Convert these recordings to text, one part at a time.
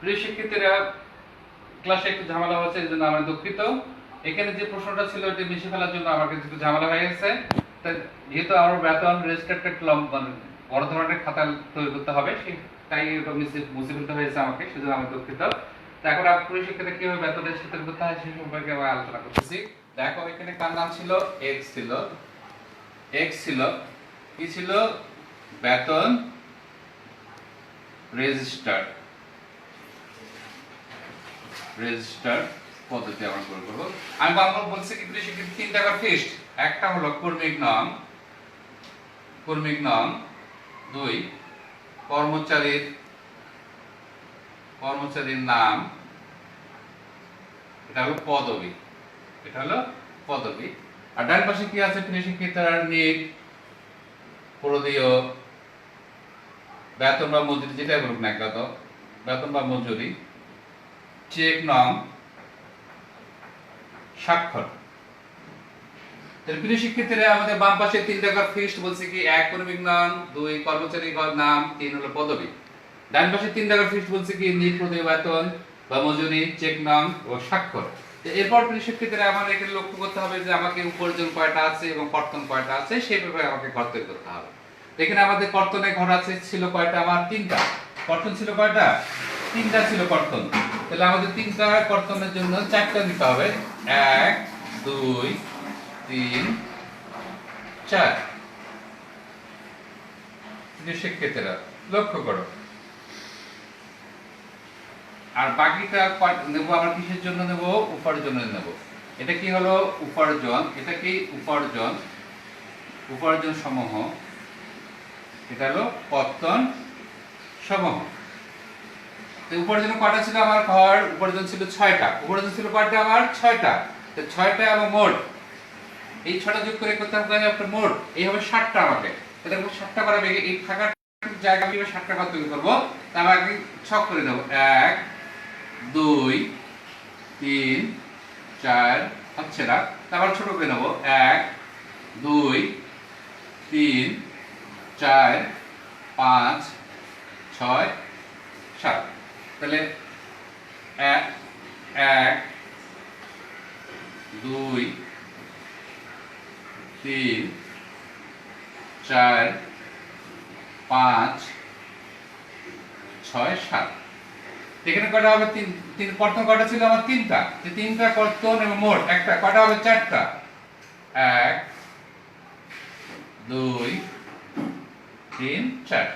প্রিয় শিক্ষার্থীরা, ক্লাসে একটু ঝামেলা হচ্ছে, এই জন্য আমরা দুঃখিত। এখানে যে প্রশ্নটা ছিল ওটা মিশে ফেলার জন্য আমার কাছে একটু ঝামেলা হয়ে গেছে। যেহেতু আমার বেতন রেজিস্টার্ড বড় ধরনের খাতা তৈরি করতে হবে, তাই ওটা মুছে ফেলতে হয়েছে আমাকে, সেজন্য আমি দুঃখিত। তো এখন প্রিয় শিক্ষার্থীরা কিভাবে বেতন রেজিস্টার করতে হয় সেই সম্পর্কে আমরা আলোচনা করতেছি। দেখো, এখানে কার নাম ছিল? এক্স ছিল। এক্স ছিল কি ছিল? বেতন রেজিস্টার্ড পদ্ধতি আমরা করব। আমি বাংলা বলছি কি প্রিয় শিক্ষার্থী, তিন টাকার ফিক্সড। একটা হলো কর্মিক নাম, দুই কর্মচারীর নাম, এটা হলো পদবি। আর ডান পাশে কি আছে প্রিয় শিক্ষার্থী? নিট, প্রদেয়, বেতন বা মজুরি, যেটা বলুক না কেন, বেতন বা মজুরি, চেক নাম, স্বাক্ষর। প্রিয় শিক্ষার্থীরা, আমাদের বাম পাশে 3 টাকার ফিক্সড বলছে কি? এক কর্মীর নাম, দুই কর্মচারী নাম, তিন হলো পদবি। ডান পাশে 3 টাকার ফিক্সড বলছে কি? নিট, প্রদেয়, বেতন বা মজুরি, চেক নাম ও স্বাক্ষর। এরপর প্রিয় শিক্ষার্থীরা, আমাদের এখানে লক্ষ্য করতে হবে যে আমাকে উপার্জন কয়টা আছে এবং কর্তন কয়টা আছে, সেই ব্যাপারে আমাকে ঘর তৈরি করতে হবে। এখানে আমাদের কর্তনের ঘর আছে ছিল কয়টা? আমার 3টা। কর্তন ছিল কয়টা? 3টা ছিল কর্তন। তাহলে আমাদের 3টা কর্তনের জন্য 4টা দিতে হবে। 1 2 3 4। প্রিয় শিক্ষার্থীরা, লক্ষ্য করো। আর বাকিটা নেব আমরা কিসের জন্য নেব? উপার্জনের নেব। এটা কি হলো? উপার্জন। এটা কি? উপার্জন সমূহ। এটা হলো কর্তন সমূহ। উপার্জন কয়টা ছিল আমার? ঘর উপার্জন ছিল 6টা। উপার্জন ছিল কয়টা আমার? 6টা। তো 6টা এবং মোট, এই 6টা যোগ করে করতে হবে একটা মোট, এই হবে 60টা। আমাকে এটা 60টা করে এই ফাঁকা জায়গা আমি 60টা ঘর তৈরি করব। তারপর আমি ছক করে দেব। 1 2 3 4 হচ্ছে না, তারপর ছোট করে নেব। 1 2 3 4 5 6 7। তাহলে 1 2 3 4 5 6 7। এখানে কয়টা হবে? তিন কর্তন কয়টা ছিল আমার? 3টা। 3টা কর্তন এবং মোট একটা কয়টা হবে? 4টা। 1 2 3 4।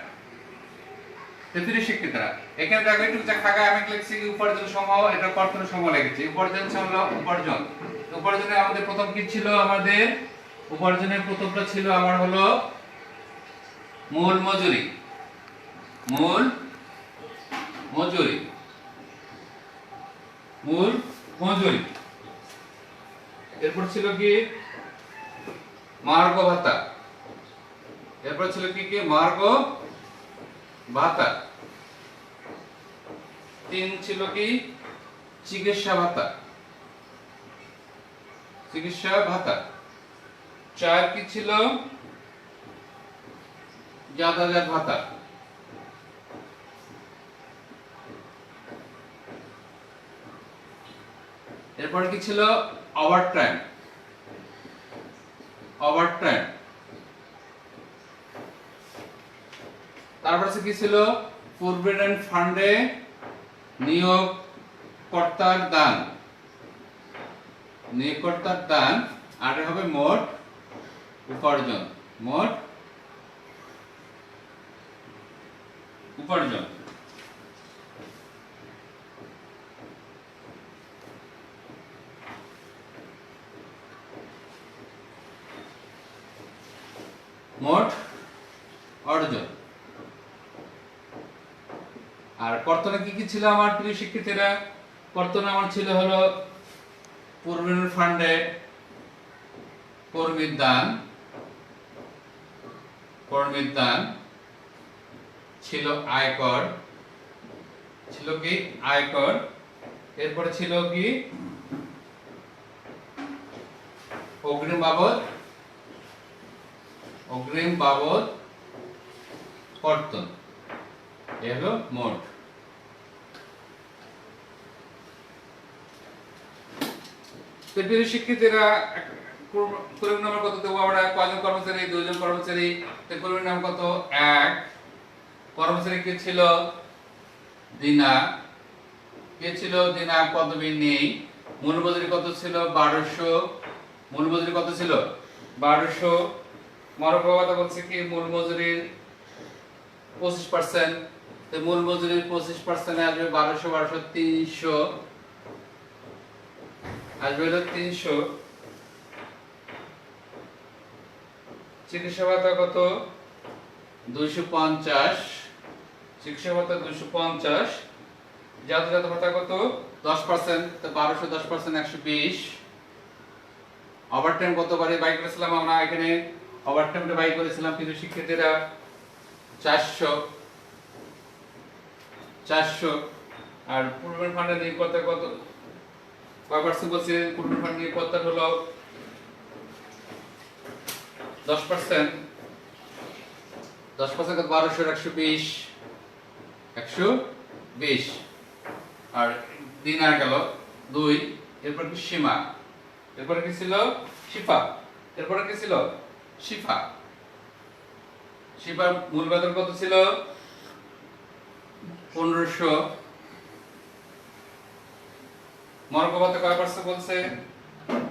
প্রিয় শিক্ষার্থীরা, এখানে দেখো একটু যা খাগা আমি লিখছি উপার্জন সমূহ, এটা কর্তন সমূহ লিখেছি। উপার্জনে আমাদের প্রথম কি ছিল? আমাদের উপার্জনের প্রথমটা ছিল আমার হলো মূল মজুরি। এরপর ছিল কি? মার্গ ভাতা। এরপর ছিল কি? মার্গ ভাতা। 3 ছিল কি? চিকিৎসা ভাতা। 4 কি ছিল? যাতায়াত ভাতা। এরপর কি ছিল? ওভারটাইম। তারপর কি ছিল? প্রভিডেন্ট ফান্ডে নিয়োগকর্তার দান। আর হবে মোট উপার্জন। মোট অর্জন। আর কর্তনে কি ছিল আমার প্রিয় শিক্ষার্থীরা? কর্তনে আমার ছিল হলো প্রভিডেন্ট ফান্ডে কর্মীর দান, ছিল আয়কর। এরপরে ছিল কি? অগ্রিম বাবদ কর্তন। এ হলো মোট। তো প্রিয় শিক্ষার্থীরা, কর্মী নাম্বার কত দেবো আমরা? কয়জন কর্মচারী? 2 জন কর্মচারী। তো কর্মীর নাম কত? 1। কর্মচারী কে ছিল? দিনা। কে ছিল? দিনা। পদবী নেই। মূল মজুরি কত ছিল? 1200। মূল মজুরি কত ছিল? 1200। মরক্কো কথা বলছে কি মূল মজুরির 25%। তো মূল মজুরির 25% আসবে 1200 1200 300 আসবে হলো 300। চিকিৎসা ভাতা কত? 250। চিকিৎসা ভাতা 250। যাতায়াত ভাতা কত? 10%। তো 1200 10% 120। ওভারটাইম কত বারে বাই করেছিলাম আমরা? এখানে ওভারটাইমটা বাই করেছিলাম কিন্তু শিক্ষার্থীরা 400। আর প্রভিডেন্ট ফান্ডের নিয়োগকর্তা কত কয় পার্সেন্ট বলছে? প্রভিডেন্ট ফান্ড নিয়োগকর্তা হলো 10%। 10% 1200 120 120। আর দিনার গেল 2। এরপর কি সীমা? এরপরে কি ছিল? শিফা। এরপরে কি ছিল? শিফা। শিফার মূল বেতন কত ছিল? 1500। মরক্কো ভাতা কয় পার্সেন্ট বলছে?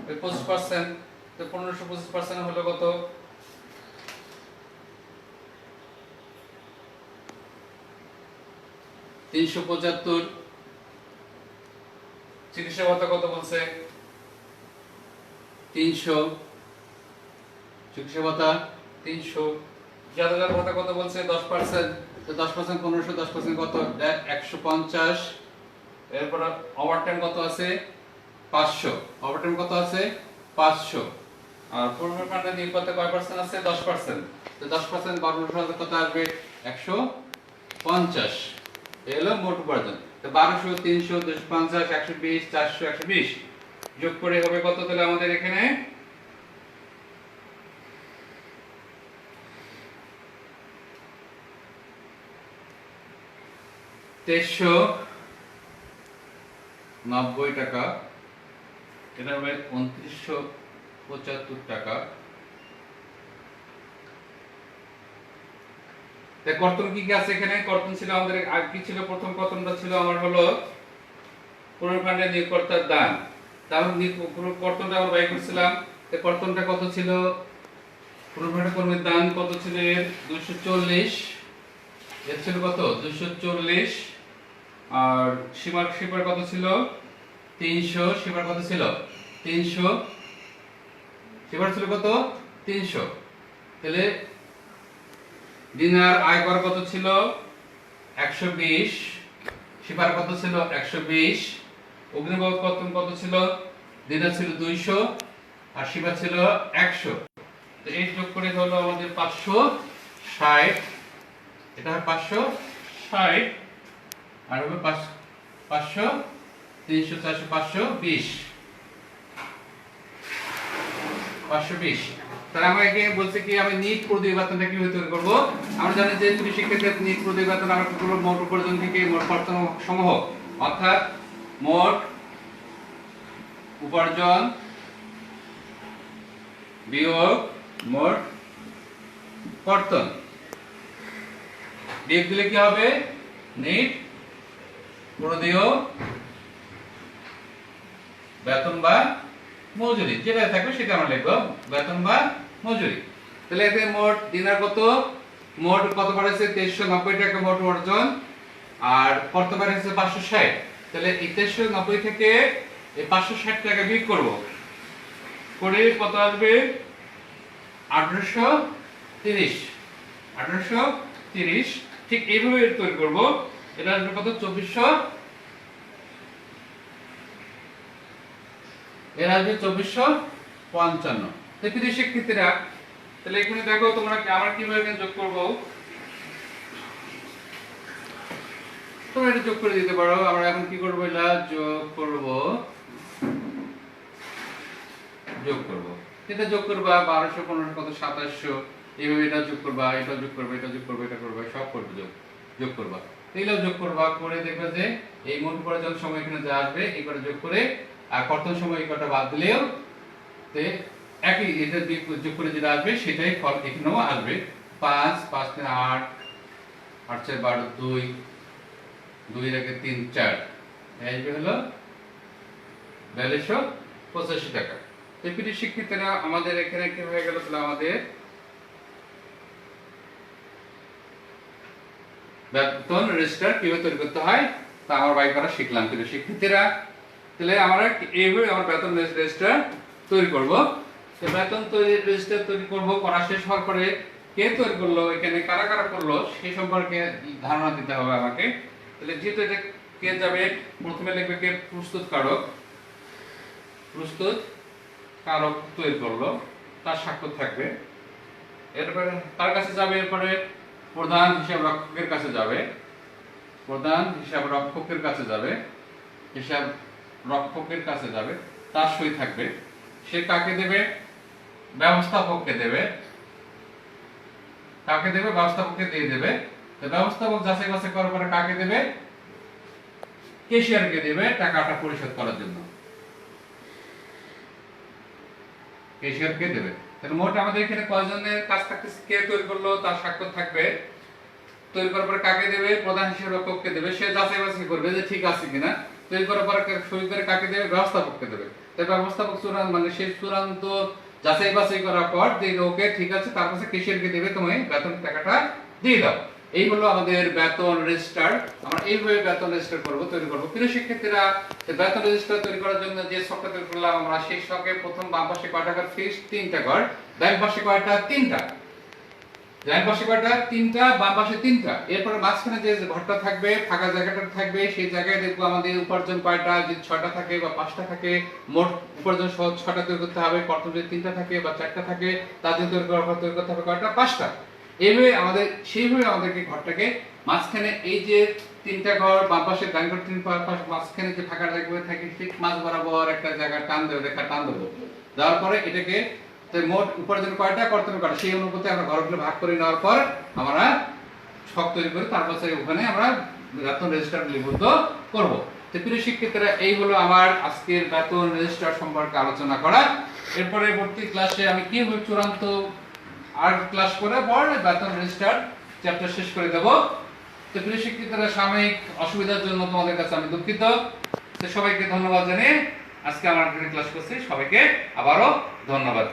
25%। তো 1500 25% হলো কত? 375। চিকিৎসা ভাতা কত বলছে? 300। চিকিৎসা ভাতা 300। যাতায়াত ভাতা কত বলছে? 10%। তো 10% 1500 10% কত? 150। এরপর ওভারটাইম কত আছে? 500। ওভারটাইম কত আছে? 500। আর প্রভিডেন্ট ফান্ডের নিয়োগকর্তা কয় পার্সেন্ট আছে? 10%। তো 10% 1200 কত আসবে? 150। এই হলো মোট উপার্জন। তো 1200 300 250 120 400 120 যোগ করে হবে কত তাহলে আমাদের এখানে? 2390 টাকা। এটা হবে 2975 টাকা। কর্তন কি কি আছে এখানে? কর্তন ছিল আমাদের আর কি ছিল? প্রথম কর্তনটা ছিল আমার হলো প্রভিডেন্ট ফান্ডের নিয়োগকর্তার দান। তাহলে পুরো কর্তনটা আমরা বাই করছিলাম। এই কর্তনটা কত ছিল? প্রভিডেন্ট কর্মীর দান কত ছিল? এর 240। এর ছিল কত? 240। আর শিপার কত ছিল? 300। শিপার কত ছিল? 300। শিপার ছিল কত? 300। তাহলে দিনার আয় কর কত ছিল? 120। শিপার কত ছিল? 120। অগ্নিবাদ কর্তন কত ছিল? দিনার ছিল 200 আর শিপার ছিল 100। তো এই যোগ করে হলো আমাদের 560। এটা হবে 560। আর হবে 500 300 400 520। 520। তাহলে আমাকে বলছে কি আমি নিট প্রতি বেতনটা কিভাবে তৈরি করব? আমরা জানি যে তুমি শিক্ষার্থীদের নিট প্রতি বেতন আমরা কি করব? মোট উপার্জন থেকে মোট কর্তন সমূহ, অর্থাৎ মোট উপার্জন বিয়োগ মোট কর্তন। বিয়োগ দিলে কি হবে? নিট প্রদেয় বেতন বা মজুরি, যেটা থাকবে সেটা আমরা লিখব বেতন বা মজুরি। তাহলে এখানে মোট দিনার কত? মোট কত বাড়ছে? 2390 টাকা মোট অর্জন। আর কত বাড়ছে? 560। তাহলে এই 2390 থেকে এই 560 টাকা বিয়োগ করব, করে কত আসবে? 1830। 1830। ঠিক এইভাবে তৈরি করব। এটা আসবে কত? 2400। এর আসবে 2455। প্রিয় শিক্ষার্থীরা, তাহলে এখানে দেখো তোমরা আমরা কিভাবে এখানে যোগ করব। তোমরা এটা যোগ করে দিতে পারো। আমরা এখন কি করব? এটা যোগ করব। এটা যোগ করবা 1200 1500 কত? 2700। এইভাবে এটা যোগ করবা, এটা যোগ করবা, এটা যোগ করবা, এটা করবা, সব করবে যোগ করবা। এগুলো যোগ করবা, করে দেখবে যে এই মোট উপার্জন সময় এখানে যা আসবে এই করে যোগ করে আর কর্তন সময় এই কটা বাদ দিলেও তে একই এটা দিয়ে যোগ করে যেটা আসবে সেটাই ফল এখানেও আসবে। 5 5 3 8 8 4 12 2 2 রেখে 3 4 আসবে হলো 4285 টাকা। তো প্রিয় শিক্ষার্থীরা আমাদের এখানে কি হয়ে গেল, তাহলে আমাদের বেতন রেজিস্টার কিভাবে তৈরি করতে হয় তা আমরা বাই করা শিখলাম প্রিয় শিক্ষার্থীরা। তাহলে আমরা এইভাবে আমার বেতন রেজিস্টার তৈরি করব। তো বেতন রেজিস্টার তৈরি করব, করা শেষ হওয়ার পরে কে তৈরি করলো, এখানে কারা কারা করলো সেই সম্পর্কে ধারণা দিতে হবে আমাকে। তাহলে যেহেতু এটা কে যাবে, প্রথমে লিখবে কে প্রস্তুতকারক, প্রস্তুতকারক তৈরি করলো, তার স্বাক্ষর থাকবে। এরপরে তার কাছে যাবে, এরপরে প্রধান হিসাব রক্ষকের কাছে যাবে, প্রধান হিসাব রক্ষকের কাছে যাবে, হিসাব রক্ষকের কাছে যাবে, তার সই থাকবে। সে কাকে দেবে, ব্যবস্থাপককে দেবে, কাকে দেবে, ব্যবস্থাপককে দিয়ে দেবে। তো ব্যবস্থাপক যাচাই বাছাই করার পরে কাকে দেবে, ক্যাশিয়ারকে দেবে টাকাটা পরিশোধ করার জন্য, ক্যাশিয়ারকে দেবে। তাহলে মোট আমাদের এখানে কয়জনের কাজ থাকতেছে, কে তৈরি করলো তার স্বাক্ষর থাকবে, তৈরি করার পরে কাকে দেবে, প্রধান হিসাব রক্ষককে দেবে, সে যাচাই বাছাই করবে যে ঠিক আছে কিনা। তৈরি করার পরে সই করে কাকে দেবে, ব্যবস্থাপককে দেবে। তাই ব্যবস্থাপক চূড়ান্ত মানে সে চূড়ান্ত যাচাই বাছাই করার পর দেখবে ওকে ঠিক আছে, তার কাছে ক্যাশিয়ারকে দেবে তুমি বেতন টাকাটা দিয়ে দাও। এই হলো আমাদের বেতন রেজিস্টার। আমরা এইভাবে বেতন রেজিস্টার করব, তৈরি করব। প্রিয় শিক্ষার্থীরা, বেতন রেজিস্টার তৈরি করার জন্য যে ছকটা তৈরি করলাম আমরা, সেই ছকে প্রথম বাম পাশে কয় টাকার ফিক্সড 3টা ঘর, ডান পাশে কয়টা 3টা, ডান পাশে কয়টা 3টা, বাম পাশে 3টা। এরপরে মাঝখানে যে ঘরটা থাকবে, ফাঁকা জায়গাটা থাকবে, সেই জায়গায় দেখবো আমাদের উপার্জন কয়টা, যদি 6টা থাকে বা 5টা থাকে, মোট উপার্জন সহ 6টা তৈরি করতে হবে। কর্তন যদি 3টা থাকে বা 4টা থাকে, তার জন্য তৈরি করতে হবে কয়টা, 5টা। এইভাবে আমাদের সেইভাবে আমাদেরকে ঘরটাকে মাঝখানে এই যে 3টা ঘর, বাম পাশে ডান ঘর 3 পাশ, মাঝখানে যে ফাঁকা জায়গা থাকে ঠিক মাঝ বরাবর একটা জায়গা টান দেবো, রেখা টান দেবো। দেওয়ার পরে এটাকে মোট উপার্জন কয়টা, কর্তন কয়টা, সেই অনুপাতে আমরা ঘরগুলো ভাগ করে নেওয়ার পর আমরা ছক তৈরি করে তারপর ওখানে আমরা বেতন রেজিস্টার লিপিবদ্ধ করব। তো প্রিয় শিক্ষার্থীরা, এই হলো আমার আজকের বেতন রেজিস্টার সম্পর্কে আলোচনা করা। এরপরে পরবর্তী ক্লাসে আমি কিভাবে চূড়ান্ত আর ক্লাস করে পরে বেতন রেজিস্টার চ্যাপ্টার শেষ করে দেব। তো প্রিয় শিক্ষার্থীরা, সাময়িক অসুবিধার জন্য তোমাদের কাছে আমি দুঃখিত। তো সবাইকে ধন্যবাদ জানিয়ে আজকে আমার ক্লাস করছি, সবাইকে আবারও ধন্যবাদ।